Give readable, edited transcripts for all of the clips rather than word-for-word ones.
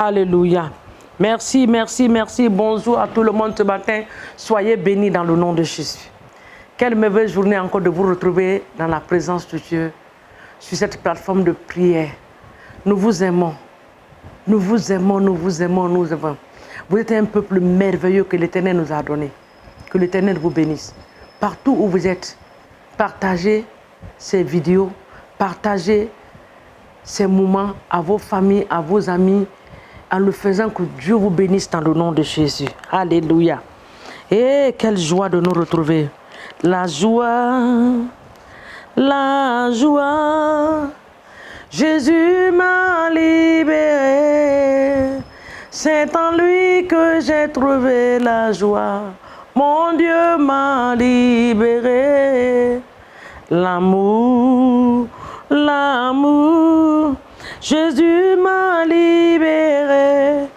Alléluia. Merci, merci, merci. Bonjour à tout le monde ce matin. Soyez bénis dans le nom de Jésus. Quelle merveilleuse journée encore de vous retrouver dans la présence de Dieu sur cette plateforme de prière. Nous vous aimons. Nous vous aimons, nous vous aimons, nous vous aimons. Vous êtes un peuple merveilleux que l'Éternel nous a donné. Que l'Éternel vous bénisse. Partout où vous êtes, partagez ces vidéos, partagez ces moments à vos familles, à vos amis, en le faisant que Dieu vous bénisse dans le nom de Jésus. Alléluia. Et quelle joie de nous retrouver. La joie, la joie. Jésus m'a libéré. C'est en lui que j'ai trouvé la joie. Mon Dieu m'a libéré. L'amour, l'amour. Jésus m'a libéré.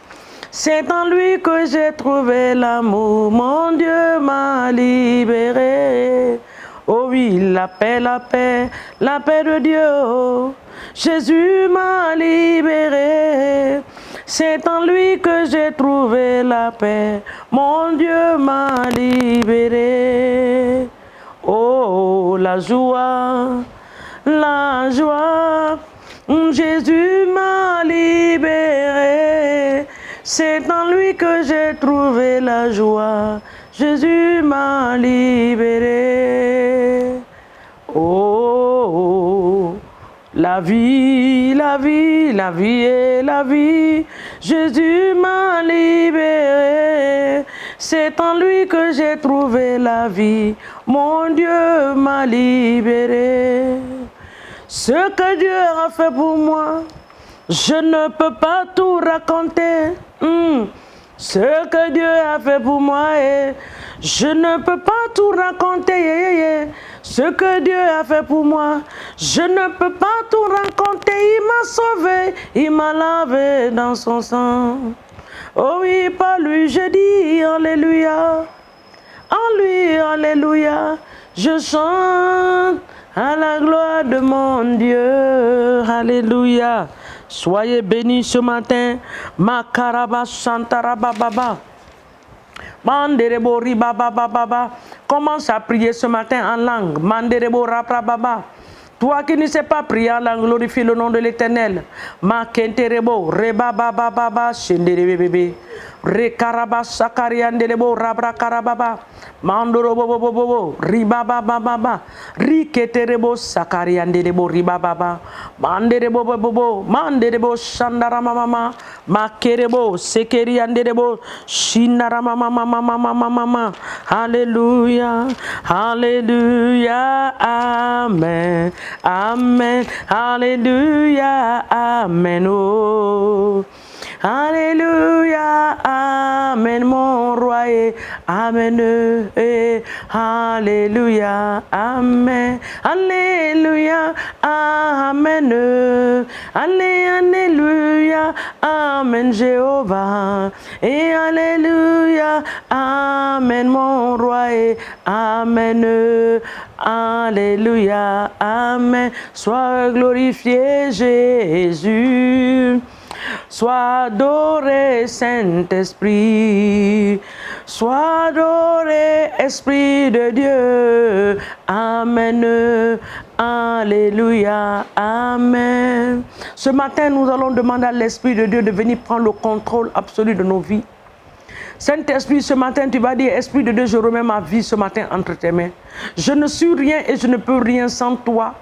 C'est en lui que j'ai trouvé l'amour. Mon Dieu m'a libéré. Oh oui, la paix, la paix, la paix de Dieu. Jésus m'a libéré. C'est en lui que j'ai trouvé la paix. Mon Dieu m'a libéré. Oh, la joie, la joie. Jésus m'a libéré. C'est en lui que j'ai trouvé la joie. Jésus m'a libéré. Oh, la vie, la vie, la vie et la vie. Jésus m'a libéré. C'est en lui que j'ai trouvé la vie. Mon Dieu m'a libéré. Ce que Dieu a fait pour moi, je ne peux pas tout raconter. Ce que Dieu a fait pour moi, je ne peux pas tout raconter. Ce que Dieu a fait pour moi, je ne peux pas tout raconter. Il m'a sauvé, il m'a lavé dans son sang. Oh oui, par lui, je dis Alléluia. En lui, Alléluia, je chante à la gloire de mon Dieu. Alléluia. Soyez bénis ce matin. Makaraba Santarababa. Manderebo Ribababa. Commence à prier ce matin en langue. Manderebo Raprababa. Toi qui ne sais pas prier en langue, glorifie le nom de l'Éternel. Makenterebo Rebababa Shenderebebe. Rekaraba Sakariandelebo Rabra Karababa. Mandorobobobobo Ribababa. Riketerebo Sakariandelebo Ribababa. Manderebo Manderebo Shandaramama. Makerebo Sekeriandelebo Shindaramama. Alléluia. Alléluia. Amen. Amen. Alléluia. Amen. Oh. Alléluia, Amen, mon roi, Amen, Alléluia, Amen, Alléluia, Amen, Alléluia, Amen, Jéhovah, et Alléluia, Amen, mon roi, Amen, Alléluia, Amen, sois glorifié Jésus. Sois adoré, Saint-Esprit. Sois adoré, Esprit de Dieu. Amen. Alléluia. Amen. Ce matin, nous allons demander à l'Esprit de Dieu de venir prendre le contrôle absolu de nos vies. Saint-Esprit, ce matin, tu vas dire, Esprit de Dieu, je remets ma vie ce matin entre tes mains. Je ne suis rien et je ne peux rien sans toi.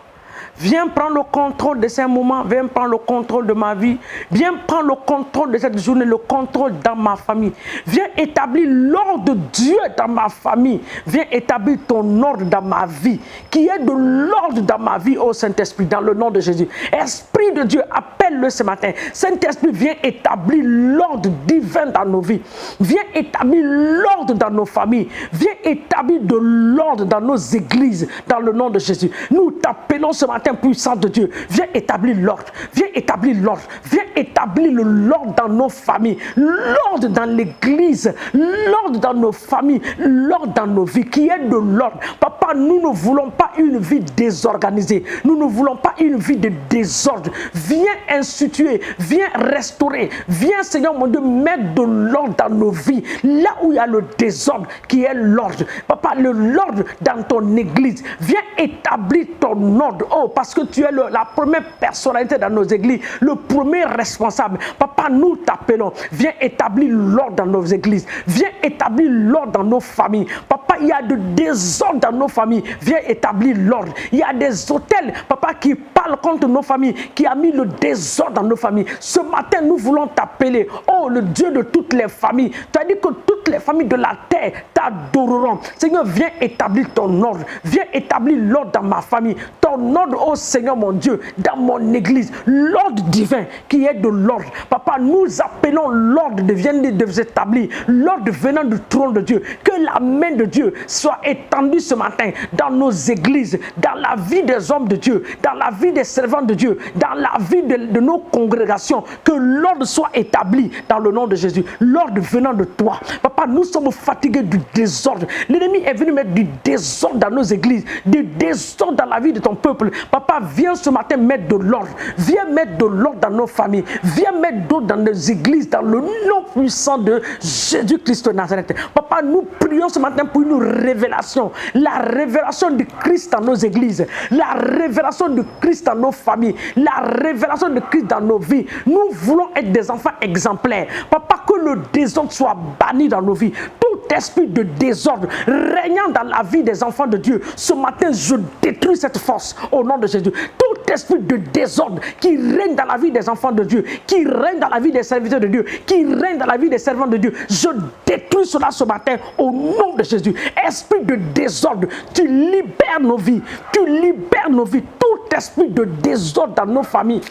Viens prendre le contrôle de ces moments, viens prendre le contrôle de ma vie, viens prendre le contrôle de cette journée, le contrôle dans ma famille. Viens établir l'ordre de Dieu dans ma famille. Viens établir ton ordre dans ma vie, qui est de l'ordre dans ma vie, ô Saint-Esprit, dans le nom de Jésus. Esprit de Dieu, appelle-le ce matin. Saint-Esprit, viens établir l'ordre divin dans nos vies. Viens établir l'ordre dans nos familles. Viens établir de l'ordre dans nos églises, dans le nom de Jésus. Nous t'appelons ce matin matin, puissance de Dieu, viens établir l'ordre. Viens établir l'ordre. Viens établir l'ordre dans nos familles, l'ordre dans l'église, l'ordre dans nos familles, l'ordre dans nos vies, qui est de l'ordre. Papa, nous ne voulons pas une vie désorganisée. Nous ne voulons pas une vie de désordre. Viens instituer, viens restaurer. Viens, Seigneur mon Dieu, mettre de l'ordre dans nos vies. Là où il y a le désordre, qui est l'ordre. Papa, l'ordre dans ton église. Viens établir ton ordre. Oh, parce que tu es la première personnalité dans nos églises, le premier responsable. Papa, nous t'appelons. Viens établir l'ordre dans nos églises. Viens établir l'ordre dans nos familles. Papa, il y a de désordre dans nos familles. Viens établir l'ordre. Il y a des hôtels, papa, qui parlent contre nos familles, qui a mis le désordre dans nos familles. Ce matin, nous voulons t'appeler. Oh, le Dieu de toutes les familles. Tu as dit que toutes les familles de la terre t'adoreront. Seigneur, viens établir ton ordre. Viens établir l'ordre dans ma famille. Ton ordre, oh Seigneur mon Dieu, dans mon église. L'ordre divin qui est de l'ordre. Papa, nous appelons l'ordre de venir de s'établir. L'ordre venant du trône de Dieu. Que la main de Dieu soit étendue ce matin dans nos églises, dans la vie des hommes de Dieu, dans la vie des servants de Dieu, dans la vie de nos congrégations. Que l'ordre soit établi dans le nom de Jésus. L'ordre venant de toi. Papa, nous sommes fatigués du désordre. L'ennemi est venu mettre du désordre dans nos églises, du désordre dans la vie de ton peuple. Papa, viens ce matin mettre de l'ordre. Viens mettre de l'ordre dans nos familles. Viens mettre de l'ordre dans nos églises, dans le nom puissant de Jésus-Christ de Nazareth. Papa, nous prions ce matin pour une révélation. La révélation de Christ dans nos églises. La révélation de Christ dans nos familles. La révélation de Christ dans nos vies. Nous voulons être des enfants exemplaires. Papa, que le désordre soit banni dans nos vies. Tout esprit de désordre régnant dans la vie des enfants de Dieu, ce matin, je détruis cette force au nom de Jésus. Tout esprit de désordre qui règne dans la vie des enfants de Dieu, qui règne dans la vie des serviteurs de Dieu, qui règne dans la vie des servants de Dieu, je détruis cela ce matin au nom de Jésus. Esprit de désordre, tu libères nos vies, tu libères nos vies. Tout esprit de désordre dans nos familles,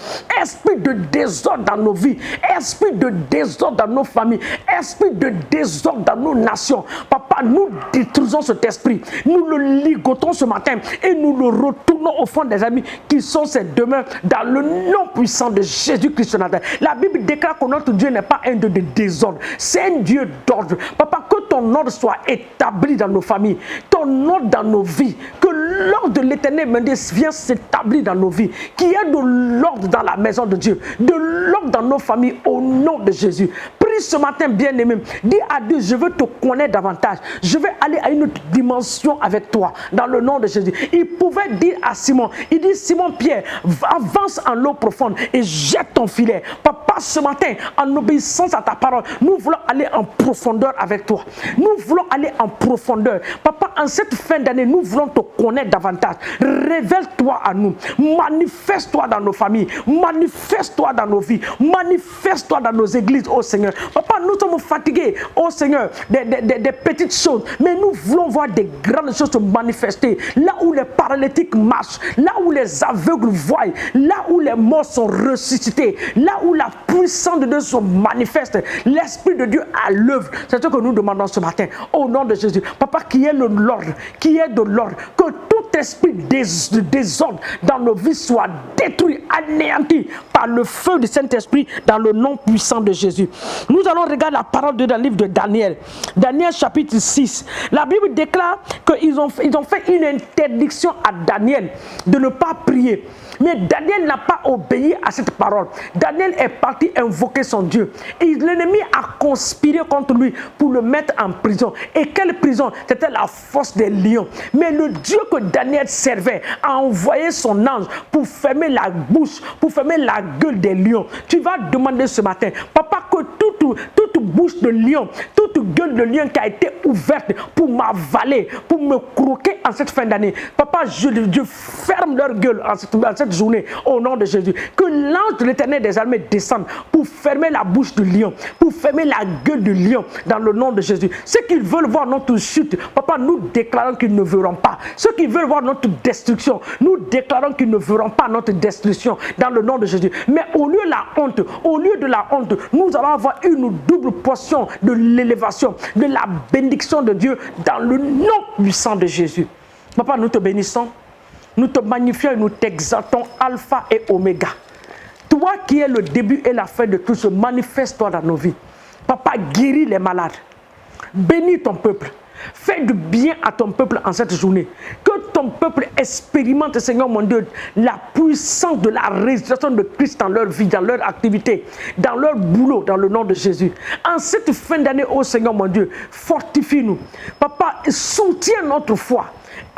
esprit de désordre dans nos vies, esprit de désordre dans nos familles, esprit de désordre dans nos nations. Papa, nous détruisons cet esprit, nous le ligotons ce matin et nous le retournons au fond des amis qui sont ses demeures dans le nom puissant de Jésus-Christ. La Bible déclare que notre Dieu n'est pas un Dieu de désordre, c'est un Dieu d'ordre. Papa, que ton ordre soit établi dans nos familles, ton ordre dans nos vies, que l'ordre de l'Éternel vient s'établir dans nos vies, qu'il y ait de l'ordre dans la maison de Dieu, de l'ordre dans nos familles au nom de Jésus. Prie ce matin, bien-aimé, dis à Dieu, je veux te connaître davantage, je vais aller à une autre dimension avec toi, dans le nom de Jésus. Il pouvait dire à Simon, il dit, Simon Pierre, avance en l'eau profonde et jette ton filet. Papa, ce matin, en obéissance à ta parole, nous voulons aller en profondeur avec toi. Nous voulons aller en profondeur. Papa, en cette fin d'année, nous voulons te connaître davantage. Révèle-toi à nous. Manifeste-toi dans nos familles. Manifeste-toi dans nos vies. Manifeste-toi dans nos églises, oh Seigneur. Papa, nous sommes fatigués, oh Seigneur, des petites choses. Mais nous voulons voir des grandes choses se manifester. Là où les paralytiques marchent, là où les aveugles voient, là où les morts sont ressuscités, là où la puissance de Dieu se manifeste, l'Esprit de Dieu à l'œuvre. C'est ce que nous demandons ce matin, au nom de Jésus. Papa, qui est de l'ordre, que tout esprit de désordre dans nos vies soit détruit, anéanti par le feu du Saint-Esprit dans le nom puissant de Jésus. Nous allons regarder la parole de Dieu dans le livre de Daniel. Daniel chapitre 6. La Bible déclare qu'ils ont fait une interdiction à Daniel de ne pas prier. Mais Daniel n'a pas obéi à cette parole. Daniel est parti invoquer son Dieu. Et l'ennemi a conspiré contre lui pour le mettre en prison. Et quelle prison? C'était la fosse des lions. Mais le Dieu que Daniel servait a envoyé son ange pour fermer la bouche, pour fermer la gueule des lions. Tu vas demander ce matin, papa, que toute bouche de lion, toute gueule de lion qui a été ouverte pour m'avaler, pour me croquer en cette fin d'année. Papa, je ferme leur gueule en cette journée au nom de Jésus. Que l'ange de l'Éternel des armées descende pour fermer la bouche du lion, pour fermer la gueule du lion dans le nom de Jésus. Ceux qui veulent voir notre chute, papa, nous déclarons qu'ils ne verront pas. Ceux qui veulent voir notre destruction, nous déclarons qu'ils ne verront pas notre destruction dans le nom de Jésus. Mais au lieu de la honte, nous allons avoir une double portion de l'élévation, de la bénédiction de Dieu dans le nom puissant de Jésus. Papa, nous te bénissons. Nous te magnifions et nous t'exaltons, Alpha et Oméga. Toi qui es le début et la fin de tout, manifeste-toi dans nos vies. Papa, guéris les malades. Bénis ton peuple. Fais du bien à ton peuple en cette journée. Que ton peuple expérimente, Seigneur mon Dieu, la puissance de la résurrection de Christ dans leur vie, dans leur activité, dans leur boulot, dans le nom de Jésus. En cette fin d'année, oh Seigneur mon Dieu, fortifie-nous. Papa, soutiens notre foi.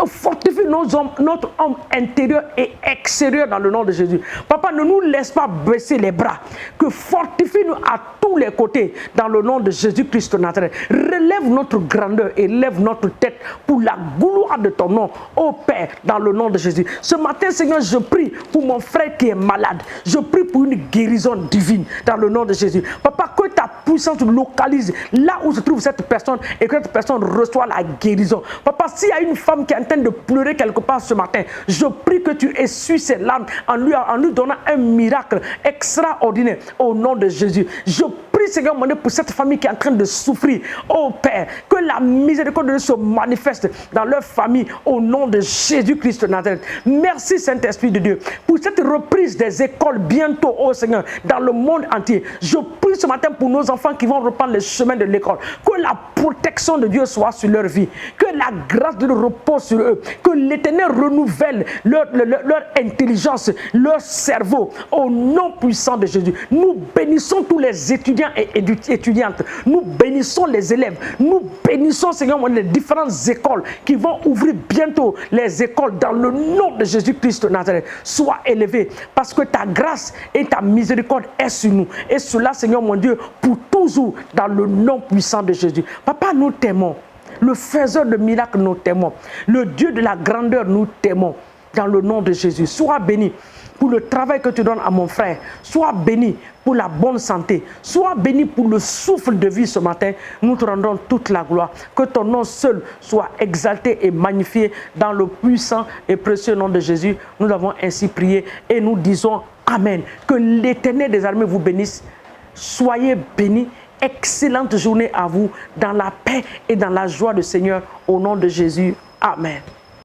Fortifie notre homme intérieur et extérieur dans le nom de Jésus. Papa, ne nous laisse pas baisser les bras. Que fortifie-nous à tous les côtés dans le nom de Jésus-Christ de Nazareth. Relève notre grandeur et lève notre tête pour la gloire de ton nom, ô Père, dans le nom de Jésus. Ce matin, Seigneur, je prie pour mon frère qui est malade. Je prie pour une guérison divine dans le nom de Jésus. Papa, que ta puissance localise là où se trouve cette personne et que cette personne reçoit la guérison. Papa, s'il y a une femme qui est en train de pleurer quelque part ce matin, je prie que tu essuies ses larmes en lui donnant un miracle extraordinaire au nom de Jésus. Je prie, Seigneur mon Dieu, pour cette famille qui est en train de souffrir. Oh Père, que la miséricorde de Dieu se manifeste dans leur famille au nom de Jésus-Christ de Nazareth. Merci Saint-Esprit de Dieu pour cette reprise des écoles bientôt, oh Seigneur, dans le monde entier. Je prie ce matin pour nos enfants qui vont reprendre les chemins de l'école. Que la protection de Dieu soit sur leur vie. Que la grâce de Dieu repose sur eux. Que l'Éternel renouvelle leur intelligence, leur cerveau au nom puissant de Jésus. Nous bénissons tous les étudiants et étudiantes. Nous bénissons les élèves. Nous bénissons, Seigneur, les différentes écoles qui vont ouvrir bientôt les écoles dans le nom de Jésus-Christ de Nazareth. Sois élevé parce que ta grâce et ta miséricorde est sur nous. Et cela, Seigneur mon Dieu, pour toujours dans le nom puissant de Jésus. Papa, nous t'aimons. Le faiseur de miracles, nous t'aimons. Le Dieu de la grandeur, nous t'aimons. Dans le nom de Jésus. Sois béni pour le travail que tu donnes à mon frère. Sois béni pour la bonne santé. Sois béni pour le souffle de vie ce matin. Nous te rendons toute la gloire. Que ton nom seul soit exalté et magnifié dans le puissant et précieux nom de Jésus. Nous avons ainsi prié et nous disons Amen. Que l'Éternel des armées vous bénisse. Soyez bénis. Excellente journée à vous dans la paix et dans la joie du Seigneur au nom de Jésus. Amen.